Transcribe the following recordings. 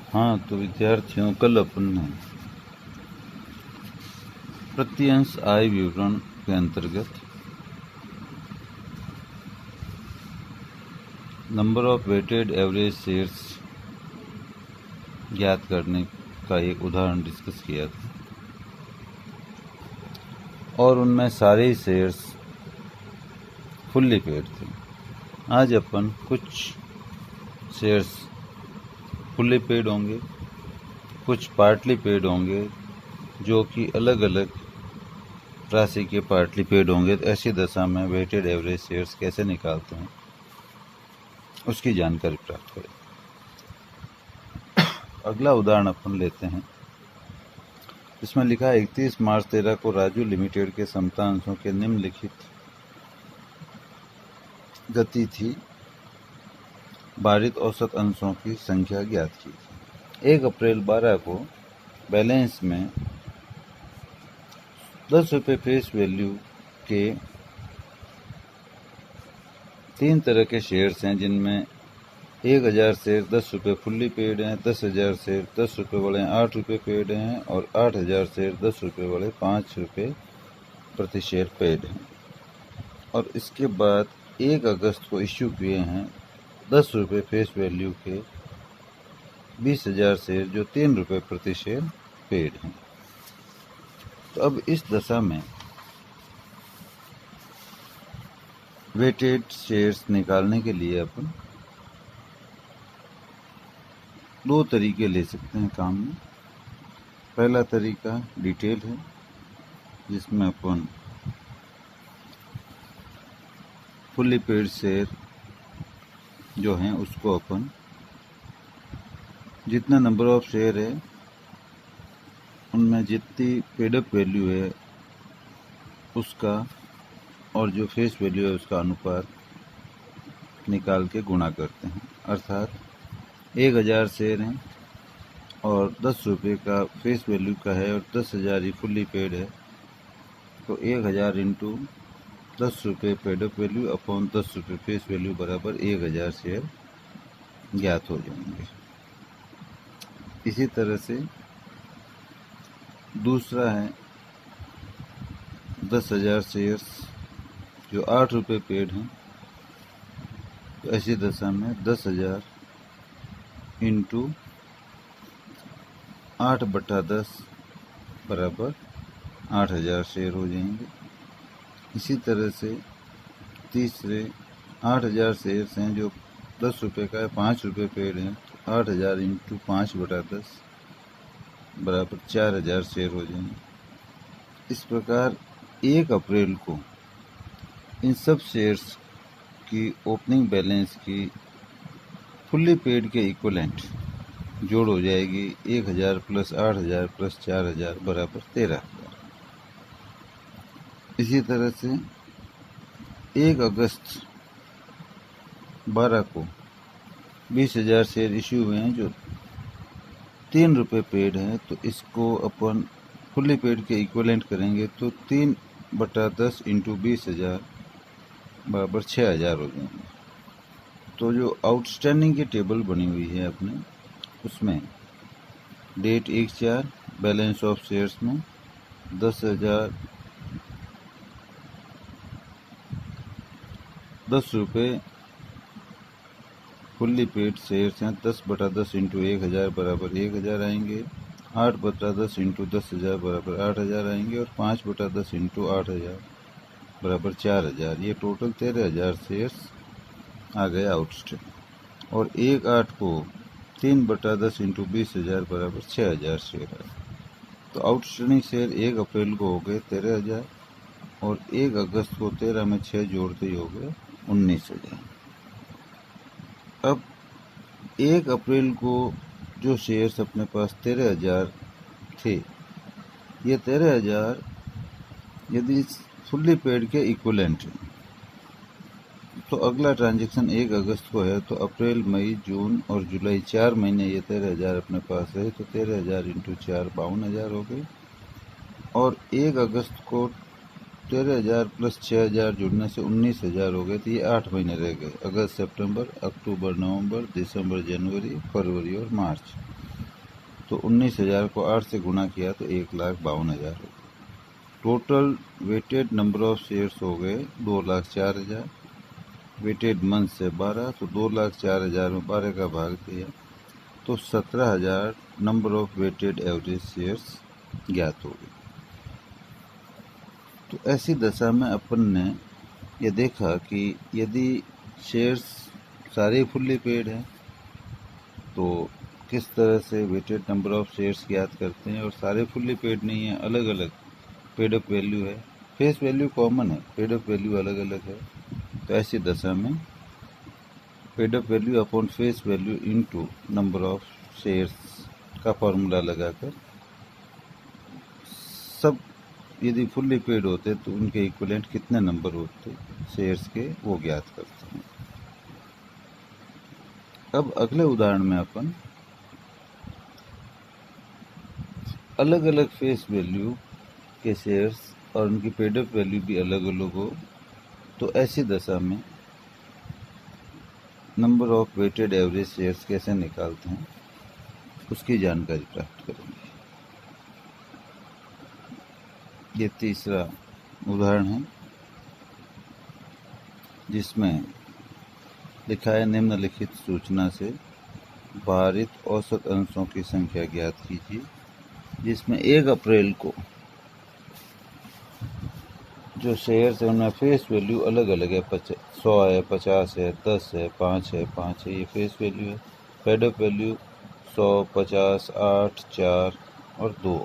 हाँ, तो विद्यार्थियों, कल अपन ने प्रत्यंश आय विवरण के अंतर्गत number of weighted average shares ज्ञात करने का एक उदाहरण डिस्कस किया था और उनमें सारे शेयर्स फुल्ली पेड थे। आज अपन कुछ शेयर्स फुल्ली पेड होंगे, कुछ पार्टली पेड होंगे, जो कि अलग अलग राशि के पार्टली पेड होंगे। तो ऐसी दशा में वेटेड एवरेज शेयर्स कैसे निकालते हैं उसकी जानकारी प्राप्त करें। अगला उदाहरण अपन लेते हैं। इसमें लिखा है 31 मार्च 13 को राजू लिमिटेड के समता अंशों के निम्नलिखित गति थी। भारित औसत अंशों की संख्या ज्ञात की थी। 1 अप्रैल 12 को बैलेंस में 10 रुपये फेस वैल्यू के 3 तरह के शेयर्स हैं, जिनमें 1000 शेयर 10 रुपये फुल्ली पेड हैं, 10,000 शेयर 10 रुपये वाले 8 रुपये पेड हैं और 8,000 शेयर 10 रुपये वाले 5 रुपये प्रति शेयर पेड हैं। और इसके बाद 1 अगस्त को इश्यू किए हैं 10 रुपये फेस वैल्यू के 20,000 शेयर, जो 3 रुपये प्रति शेयर पेड हैं। तो अब इस दशा में वेटेड शेयर्स निकालने के लिए अपन 2 तरीके ले सकते हैं काम में। पहला तरीका डिटेल है, जिसमें अपन फुल्ली पेड शेयर जो हैं उसको अपन जितना नंबर ऑफ शेयर है उनमें जितनी पेडअप वैल्यू है उसका और जो फेस वैल्यू है उसका अनुपात निकाल के गुणा करते हैं। अर्थात 1000 शेयर हैं और 10 रुपये का फेस वैल्यू का है और 10,000 ही फुल्ली पेड है, तो 1000 इंटू 10 रुपये पेडअप वैल्यू अपॉन 10 रुपये फेस वैल्यू बराबर 1000 शेयर ज्ञात हो जाएंगे। इसी तरह से दूसरा है 10,000 शेयर्स जो 8 रुपये पेड हैं, तो ऐसी दशा में 10,000 इंटू 8/10 बराबर 8,000 शेयर हो जाएंगे। इसी तरह से तीसरे 8,000 शेयर्स हैं जो 10 रुपये का है, 5 रुपये पेड हैं, तो 8,000 इंटू 5/10 बराबर 4,000 शेयर हो जाएंगे। इस प्रकार 1 अप्रैल को इन सब शेयर्स की ओपनिंग बैलेंस की फुल्ली पेड के इक्वलेंट जोड़ हो जाएगी 1000 प्लस 8,000 प्लस 4,000 बराबर 13,000। इसी तरह से 1 अगस्त 12 को 20,000 शेयर इश्यू हुए हैं जो 3 रुपये पेड हैं, तो इसको अपन फुल्ली पेड के इक्वलेंट करेंगे तो 3/10 इंटू 20,000 बराबर 6,000 हो जाएंगे। तो जो आउटस्टैंडिंग की टेबल बनी हुई है अपने, उसमें डेट 1/4 बैलेंस ऑफ शेयर्स में 10,000 10 रुपये फुल्ली पेड शेयर्स हैं, 10/10 इंटू 1000 बराबर 1000 आएंगे, 8/10 इंटू 10,000 बराबर 8,000 आएंगे और 5/10 इंटू 8,000 बराबर 4,000। ये टोटल 13,000 शेयर्स आ गए आउटस्टैंडिंग। और 1/8 को 3/10 इंटू 20,000 बराबर 6,000 शेयर आए। तो आउटस्टैंडिंग शेयर 1 अप्रैल को हो गए 13,000 और 1 अगस्त को 13 में 6 जोड़ते ही हो गए 19,000। अब 1 अप्रैल को जो शेयर्स अपने पास 13,000 थे, ये 13,000 यदि फुल्ली पेड के इक्वलेंट है, तो अगला ट्रांजैक्शन 1 अगस्त को है, तो अप्रैल, मई, जून और जुलाई 4 महीने ये 13,000 अपने पास है, तो 13,000 इंटू 4 52,000 हो गए। और 1 अगस्त को 13,000 प्लस 6,000 जुड़ने से 19,000 हो गए, तो ये 8 महीने रह गए, अगस्त, सितंबर, अक्टूबर, नवंबर, दिसंबर, जनवरी, फरवरी और मार्च। तो 19,000 को 8 से गुणा किया तो 1,52,000 हो गया। Total weighted number of shares हो गए 2,04,000। वेटेड मंथ से 12, तो 2,04,000 में 12 का भाग दिया तो 17,000 number of weighted average shares ज्ञात हो गए। तो ऐसी दशा में अपन ने ये देखा कि यदि शेयर्स सारे फुल्ली पेड हैं तो किस तरह से वेटेड नंबर ऑफ शेयर्स ज्ञात करते हैं, और सारे फुल्ली पेड नहीं है, अलग अलग पेड अप वैल्यू है, फेस वैल्यू कॉमन है, पेड अप वैल्यू अलग अलग है। तो ऐसी दशा में paid up value upon face value into number of shares का फॉर्मूला लगाकर सब यदि फुल्ली पेड होते तो उनके इक्विवेलेंट कितने नंबर होते शेयर्स के वो ज्ञात करते हैं। अब अगले उदाहरण में अपन अलग अलग फेस वैल्यू के शेयर्स और उनकी पेड अप वैल्यू भी अलग अलग हो तो ऐसी दशा में number of weighted average shares कैसे निकालते हैं उसकी जानकारी प्राप्त करेंगे। ये तीसरा उदाहरण है जिसमें लिखा है निम्नलिखित सूचना से भारित औसत अंशों की संख्या ज्ञात कीजिए, जिसमें 1 अप्रैल को जो शेयर्स है उनमें फेस वैल्यू अलग अलग है, 100 है, 50 है, 10 है, 5 है, 5 है, ये फेस वैल्यू है। पेड अप वैल्यू 100, 50, 8, 4 और 2।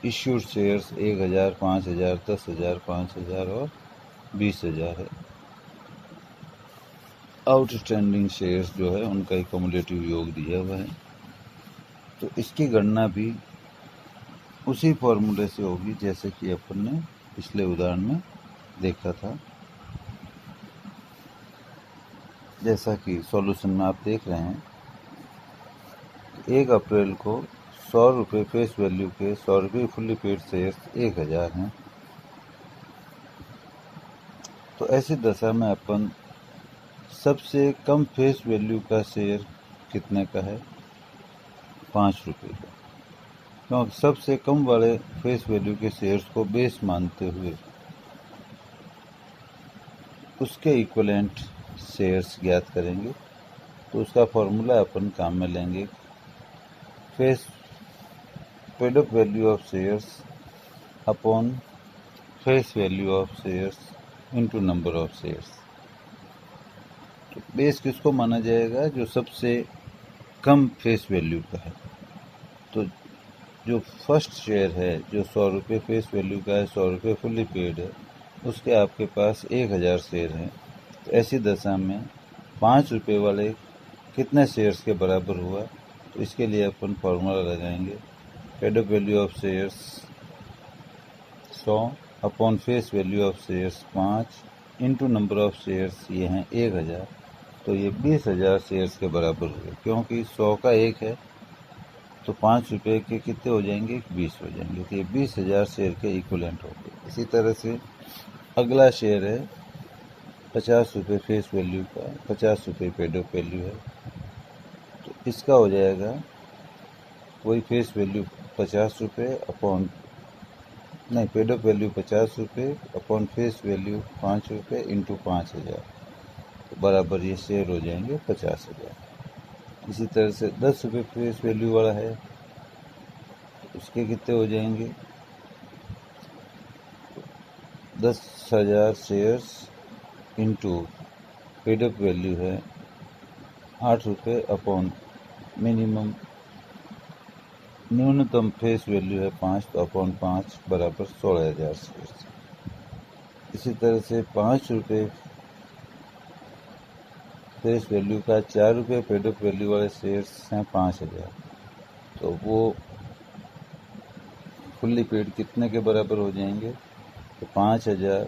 इश्यूड शेयर्स 1,000, 5,000, 10,000, 5,000 और 20,000 है। आउटस्टैंडिंग शेयर्स जो है उनका क्युमुलेटिव योग दिया हुआ है। तो इसकी गणना भी उसी फॉर्मूले से होगी जैसे कि अपन ने पिछले उदाहरण में देखा था। जैसा कि सॉल्यूशन में आप देख रहे हैं, 1 अप्रैल को 100 रुपये फेस वैल्यू के 100 रुपये फुल्ली पेड शेयर्स 1,000 हैं। तो ऐसी दशा में अपन सबसे कम फेस वैल्यू का शेयर कितने का है, 5 रुपये का, क्योंकि सबसे कम वाले फेस वैल्यू के शेयर्स को बेस मानते हुए उसके इक्विवेलेंट शेयर्स ज्ञात करेंगे। तो उसका फॉर्मूला अपन काम में लेंगे, face paid up value of shares upon face value of shares into number of shares. तो बेस किसको माना जाएगा, जो सबसे कम फेस वैल्यू का है। तो जो फर्स्ट शेयर है जो 100 रुपये फेस वैल्यू का है, 100 रुपये फुल्ली पेड है, उसके आपके पास 1,000 शेयर हैं। तो ऐसी दशा में 5 रुपये वाले कितने शेयर्स के बराबर हुआ, तो इसके लिए अपन फॉर्मूला लगाएंगे, paid up value of shares 100 upon face value of shares 5 into number of shares ये हैं 1,000। तो ये 20,000 शेयर्स के बराबर हुए, क्योंकि 100 का 1 है तो 5 रुपये के कितने हो जाएंगे, 20 हो जाएंगे। तो ये 20,000 शेयर के इक्विवेलेंट हो गए। इसी तरह से अगला शेयर है 50 रुपये फेस वैल्यू का, 50 रुपये पेड अप वैल्यू है, तो इसका हो जाएगा वही फेस वैल्यू 50 रुपये अपॉन नहीं पेड अप वैल्यू 50 रुपये अपॉन फेस वैल्यू 5 रुपये इंटू 5,000, तो बराबर ये शेयर हो जाएंगे 50,000। इसी तरह से 10 रुपये फेस वैल्यू वाला है, तो उसके कितने हो जाएंगे, 10,000 shares into paid up value है 8 रुपये अपॉन न्यूनतम फेस वैल्यू है 5, तो अपॉन 5 बराबर 16,000 शेयर्स। इसी तरह से 5 रुपये फेस वैल्यू का 4 रुपये पेड अप वैल्यू वाले शेयर्स हैं 5,000, तो वो फुल्ली पेड कितने के बराबर हो जाएंगे, तो 5,000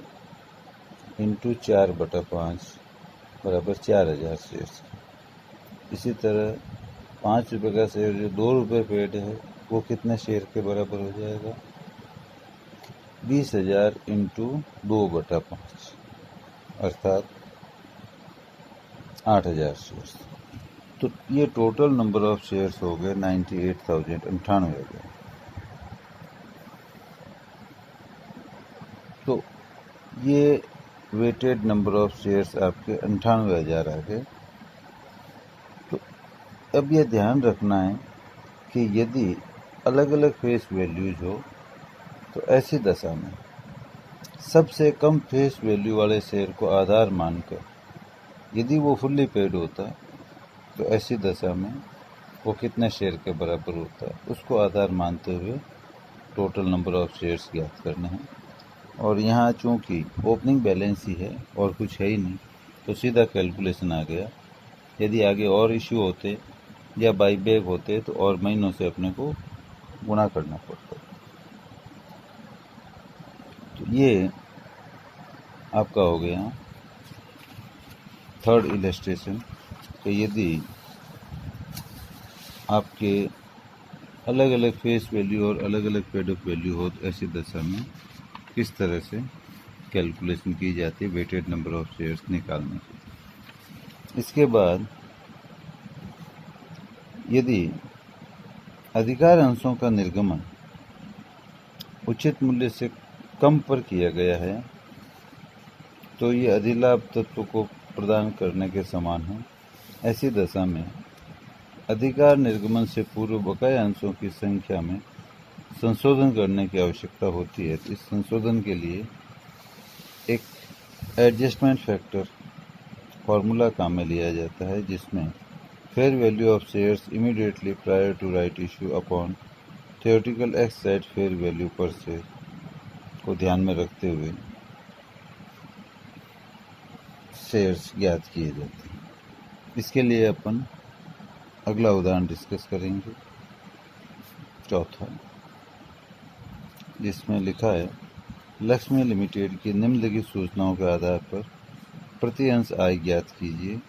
इंटू 4/5 बराबर 4,000 शेयर्स। इसी तरह 5 रुपये का शेयर जो 2 रुपये पेड है वो कितने शेयर के बराबर हो जाएगा, 20,000 इंटू 2/5 अर्थात 8,000 शेयर्स। तो ये टोटल नंबर ऑफ शेयर्स हो गए 98,000, 98,000। तो ये वेटेड नंबर ऑफ शेयर्स आपके 98,000 आ गए। तो अब ये ध्यान रखना है कि यदि अलग अलग फेस वैल्यूज हो तो ऐसी दशा में सबसे कम फेस वैल्यू वाले शेयर को आधार मानकर यदि वो फुल्ली पेड होता तो ऐसी दशा में वो कितने शेयर के बराबर होता है उसको आधार मानते हुए टोटल नंबर ऑफ शेयर्स ज्ञात करने हैं। और यहाँ चूँकि ओपनिंग बैलेंस ही है और कुछ है ही नहीं तो सीधा कैलकुलेशन आ गया। यदि आगे और इश्यू होते या बाईबैक होते तो और महीनों से अपने को गुणा करना पड़ता। तो ये आपका हो गया थर्ड इलस्ट्रेशन। तो यदि आपके अलग अलग फेस वैल्यू और अलग अलग पेड ऑफ वैल्यू हो तो ऐसी दशा में किस तरह से कैलकुलेशन की जाती है वेटेड नंबर ऑफ शेयर्स निकालने की। इसके बाद यदि अधिकार अंशों का निर्गमन उचित मूल्य से कम पर किया गया है तो ये अधिलाभ तत्व को प्रदान करने के समान है। ऐसी दशा में अधिकार निर्गमन से पूर्व बकाया अंशों की संख्या में संशोधन करने की आवश्यकता होती है। इस संशोधन के लिए एक एडजस्टमेंट फैक्टर फॉर्मूला काम में लिया जाता है जिसमें fair value of shares immediately prior to right issue upon theoretical ex side fair value पर शेयर को ध्यान में रखते हुए शेयर्स ज्ञात किए जाते हैं। इसके लिए अपन अगला उदाहरण डिस्कस करेंगे, चौथा, जिसमें लिखा है लक्ष्मी लिमिटेड की निम्नलिखित सूचनाओं के आधार पर प्रति अंश आय ज्ञात कीजिए।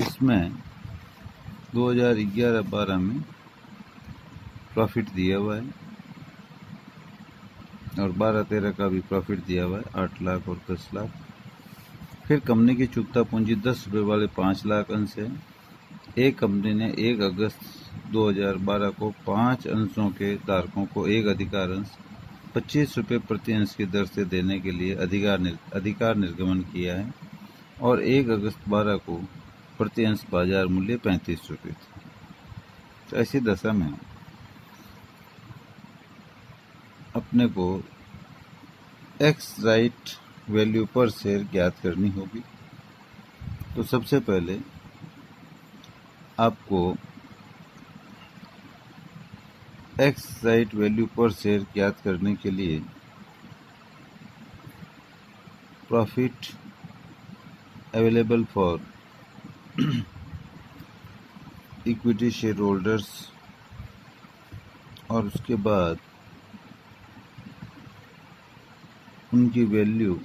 इसमें 2011-12 में प्रॉफिट दिया हुआ है और 12-13 का भी प्रॉफिट दिया हुआ है 8 लाख और 10 लाख। फिर कंपनी की चुकता पूंजी 10 रुपये वाले 5 लाख अंश है। एक कंपनी ने 1 अगस्त 2012 को 5 अंशों के धारकों को एक अधिकार अंश 25 रुपये प्रति अंश की दर से देने के लिए अधिकार निर्गमन किया है और 1 अगस्त 12 को प्रति अंश बाजार मूल्य 35 रुपये था। तो ऐसी दशा में अपने को एक्स राइट वैल्यू पर शेयर ज्ञात करनी होगी। तो सबसे पहले आपको एक्स राइट वैल्यू पर शेयर ज्ञात करने के लिए profit available for equity share holders और उसके बाद उनकी वैल्यू